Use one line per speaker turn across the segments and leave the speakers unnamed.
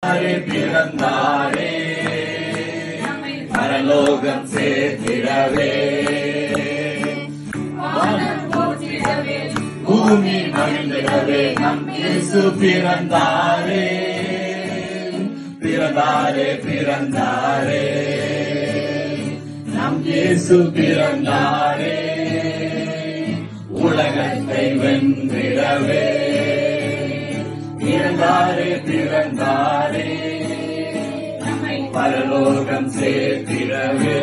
பிறந்தாரே பரலோகம் சேர்த்திடவே பூமி மகிழ்ந்திடவே நம் இயேசு பிறந்தாரே பிறந்தாரே பிறந்தாரே நம் இயேசு பிறந்தாரே உலகத்தை வென்றிடவே பிறந்தாரே பிறந்தாரே பரலோகம் சேர்த்திடவே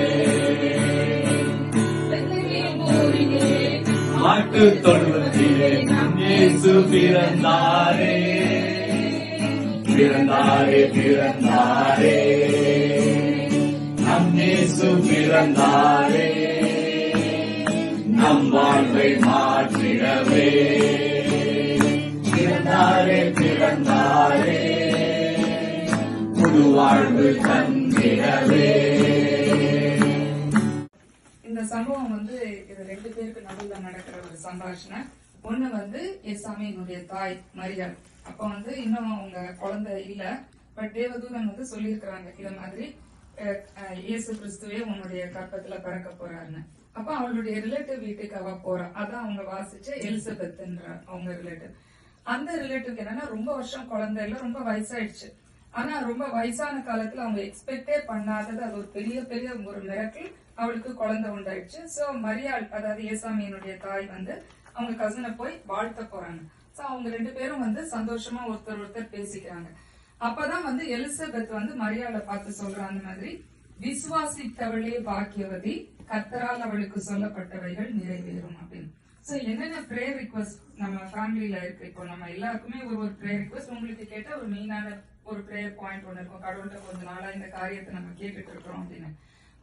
மாட்டு தொழுவத்திலே நம் இயேசு பிறந்தாரே பிறந்தாரே பிறந்தாரே நம் இயேசு பிறந்தாரே நம் வாழ்வை மாற்றிடவே பிறந்தாரே பிறந்தாரே புது வாழ்வு தந்திடவே.
இந்த சம்பவம் இது ரெண்டு பேருக்கு நடுவில் நடக்கிற ஒரு சம்பாஷணை. ஒண்ணு எசாமியினுடைய தாய் மரியாள். அப்ப இன்னும் அவங்க குழந்தை இல்ல, பட் தேவதூதன் சொல்லியிருக்கிறாங்க இத மாதிரி இயேசு கிறிஸ்துவே உன்னுடைய கற்பத்துல பிறக்க போறாருன்னு. அப்ப அவளுடைய ரிலேட்டிவ் வீட்டுக்கு அவ போறா. அதான் அவங்க வாசிச்ச எலிசபெத் அவங்க ரிலேட்டிவ். அந்த ரிலேட்டிவ்க்கு என்னன்னா ரொம்ப வருஷம் குழந்தை இல்ல, ரொம்ப வயசாயிடுச்சு. ஆனா ரொம்ப வயசான காலத்துல அவங்க எக்ஸ்பெக்டே பண்ணாதது, அது ஒரு பெரிய பெரிய ஒரு மிரக்கல், அவளுக்கு குழந்தை உண்டாயிடுச்சு. சோ மரியாள், அதாவது ஏசாமியினுடைய தாய் அவங்க கசனை போய் வாழ்த்த போறாங்க. சோ அவங்க ரெண்டு பேரும் சந்தோஷமா ஒருத்தர் பேசிக்கிறாங்க. அப்பதான் எலிசபெத் மரியாளை பார்த்து சொல்றாங்க, அந்த மாதிரி விசுவாசித்தவளே பாக்கியவதி, கர்த்தரால் அவளுக்கு சொல்லப்பட்டவைகள் நிறைவேறும் அப்படின்னு. சோ என்னென்ன பிரேயர் ரிக்வெஸ்ட் நம்ம ஃபேமிலியில இருக்கு, இப்போ நம்ம எல்லாருக்குமே ஒரு பிரேயர் ரிக்வெஸ்ட். உங்களுக்கு கேட்ட ஒரு மெயினான ஒரு பிரேயர் பாயிண்ட் ஒண்ணு இருக்கும், கடவுள்கிட்ட கொஞ்ச நாளா இந்த காரியத்தை நம்ம கேட்டுட்டு இருக்கிறோம் அப்படின்னு.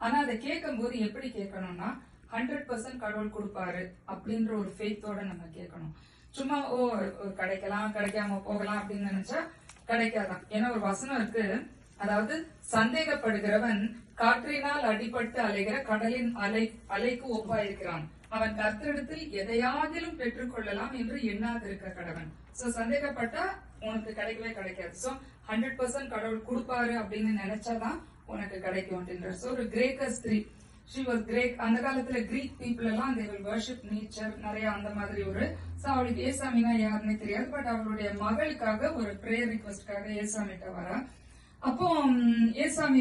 ஆனா அதை கேட்கும் போது எப்படி கேட்கணும்னா 100% கடவுள் கொடுப்பாரு அப்படின்ற ஒரு ஃபெய்த்தோட நம்ம கேட்கணும். சும்மா கிடைக்கலாம் கிடைக்காம போகலாம் அப்படின்னு நினைச்சா கிடைக்காதான். ஏன்னா ஒரு வசனம் இருக்கு, அதாவது சந்தேகப்படுகிறவன் காற்றினால் அடிபட்டு அலைகிற கடலின் அலைக்கு ஒப்பாயிருக்கிறான், அவன் கர்த்தரிடத்தில் எதையாகிலும் பெற்றுக் கொள்ளலாம் என்று எண்ணாதிருக்க கடவன். சோ சந்தேகப்பட்டா உனக்கு கிடைக்கவே கிடைக்காது. சோ 100% கடவுள் கொடுப்பாரு அப்படின்னு நினைச்சாதான் உனக்கு கிடைக்கும் அப்படின்ற. சோ ஒரு கிரேக்க ஸ்திரீ, she was Greek. அந்த காலத்துல கிரீக் பீப்புள் எல்லாம் they will worship nature, நிறைய அந்த மாதிரி அவளுக்கு ஏசாமினா யாருன்னே தெரியாது. பட் அவளுடைய மகளுக்காக ஒரு பிரேயர் ரிக்வெஸ்ட்காக ஏசாமிட்ட வரா. அப்போ ஏசாமி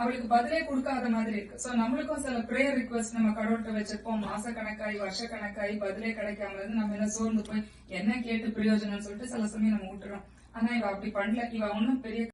அவளுக்கு பதிலே கொடுக்காத மாதிரி இருக்கு. சோ நம்மளுக்கும் சில பிரேயர் ரிக்வெஸ்ட் நம்ம கடவுள்கிட்ட வச்சிருப்போம், மாச கணக்காய் வருஷ கணக்காய் பதிலே கிடைக்காம இருந்து நம்ம என்ன சோர்ந்து போய் என்ன கேட்டு பிரயோஜனம் சொல்லிட்டு சில சமயம் நம்ம விட்டுறோம். ஆனா இவ அப்படி பண்ணல. இவ ஒன்னும் பெரிய